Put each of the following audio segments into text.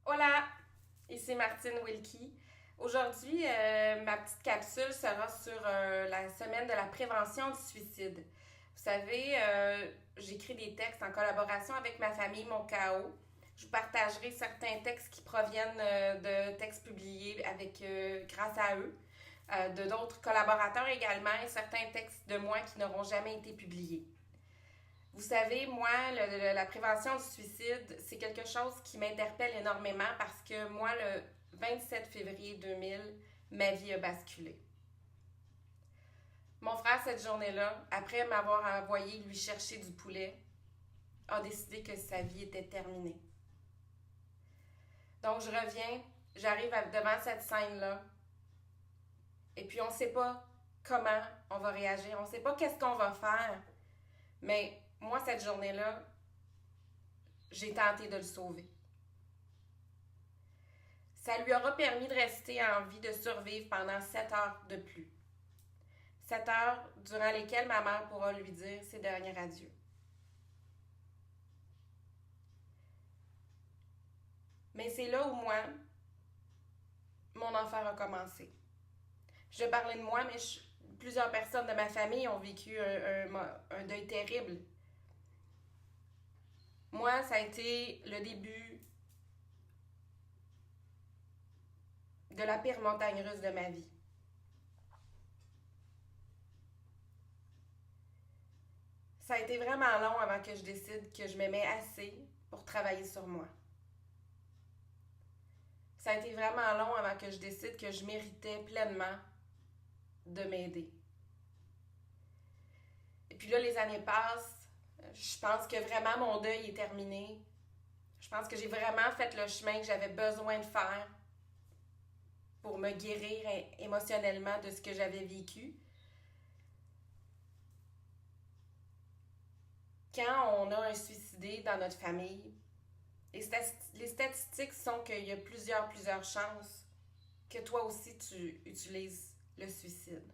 Hola, ici Martine Wilkie. Aujourd'hui, ma petite capsule sera sur la semaine de la prévention du suicide. Vous savez, j'écris des textes en collaboration avec ma famille, mon KO. Je vous partagerai certains textes qui proviennent de textes publiés grâce à eux, de d'autres collaborateurs également et certains textes de moi qui n'auront jamais été publiés. Vous savez, moi, la prévention du suicide, c'est quelque chose qui m'interpelle énormément parce que moi, le 27 février 2000, ma vie a basculé. Mon frère, cette journée-là, après m'avoir envoyé lui chercher du poulet, a décidé que sa vie était terminée. Donc, je reviens, j'arrive devant cette scène-là, et puis on ne sait pas comment on va réagir, on ne sait pas qu'est-ce qu'on va faire, mais moi, cette journée-là, j'ai tenté de le sauver. Ça lui aura permis de rester en vie, de survivre pendant 7 heures de plus. 7 heures durant lesquelles ma mère pourra lui dire ses derniers adieux. Mais c'est là où moi, mon enfer a commencé. Je parlais de moi, mais plusieurs personnes de ma famille ont vécu un deuil terrible. Moi, ça a été le début de la pire montagne russe de ma vie. Ça a été vraiment long avant que je décide que je m'aimais assez pour travailler sur moi. Ça a été vraiment long avant que je décide que je méritais pleinement de m'aider. Et puis là, les années passent. Je pense que vraiment mon deuil est terminé. Je pense que j'ai vraiment fait le chemin que j'avais besoin de faire pour me guérir émotionnellement de ce que j'avais vécu. Quand on a un suicidé dans notre famille, les statistiques sont qu'il y a plusieurs chances que toi aussi tu utilises le suicide.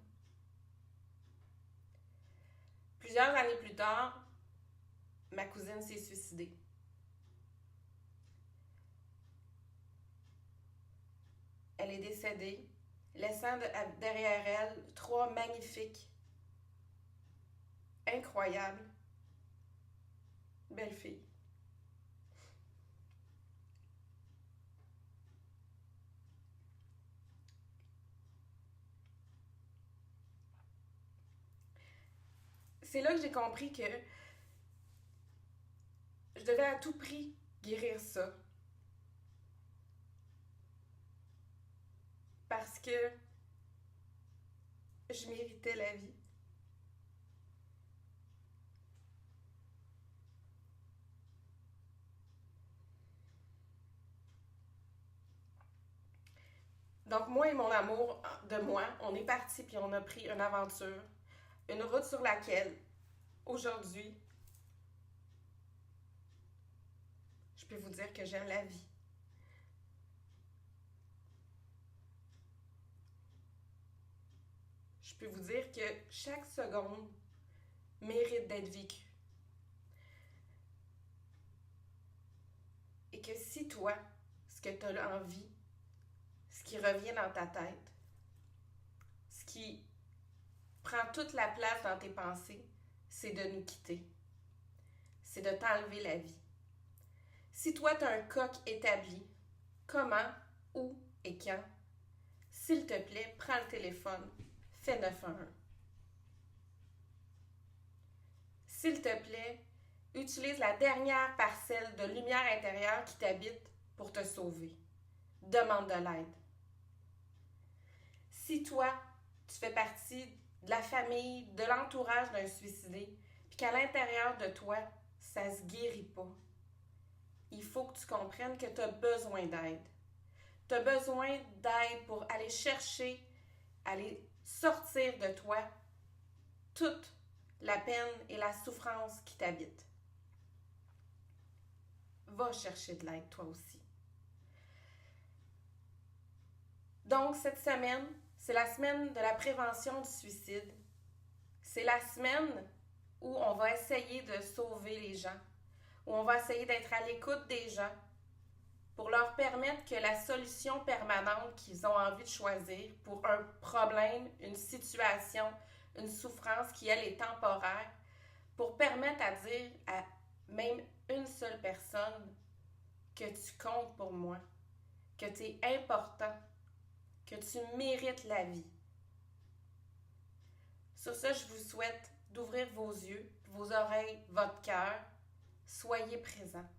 Plusieurs années plus tard, ma cousine s'est suicidée. Elle est décédée, laissant derrière elle 3 magnifiques, incroyables, belles filles. C'est là que j'ai compris que je devais à tout prix guérir ça. Parce que je méritais la vie. Donc moi et mon amour de moi, on est partis puis on a pris une aventure, une route sur laquelle, aujourd'hui, je peux vous dire que j'aime la vie. Je peux vous dire que chaque seconde mérite d'être vécue. Et que si toi, ce que tu as envie, ce qui revient dans ta tête, ce qui prend toute la place dans tes pensées, c'est de nous quitter. C'est de t'enlever la vie. Si toi, tu as un coq établi, comment, où et quand, s'il te plaît, prends le téléphone, fais 911. S'il te plaît, utilise la dernière parcelle de lumière intérieure qui t'habite pour te sauver. Demande de l'aide. Si toi, tu fais partie de la famille, de l'entourage d'un suicidé, puis qu'à l'intérieur de toi, ça ne se guérit pas, il faut que tu comprennes que tu as besoin d'aide. Tu as besoin d'aide pour aller chercher, aller sortir de toi toute la peine et la souffrance qui t'habitent. Va chercher de l'aide toi aussi. Donc, cette semaine, c'est la semaine de la prévention du suicide. C'est la semaine où on va essayer de sauver les gens, où on va essayer d'être à l'écoute des gens pour leur permettre que la solution permanente qu'ils ont envie de choisir pour un problème, une situation, une souffrance qui, elle, est temporaire, pour permettre à dire à même une seule personne que tu comptes pour moi, que tu es important, que tu mérites la vie. Sur ça, je vous souhaite d'ouvrir vos yeux, vos oreilles, votre cœur. Soyez présents.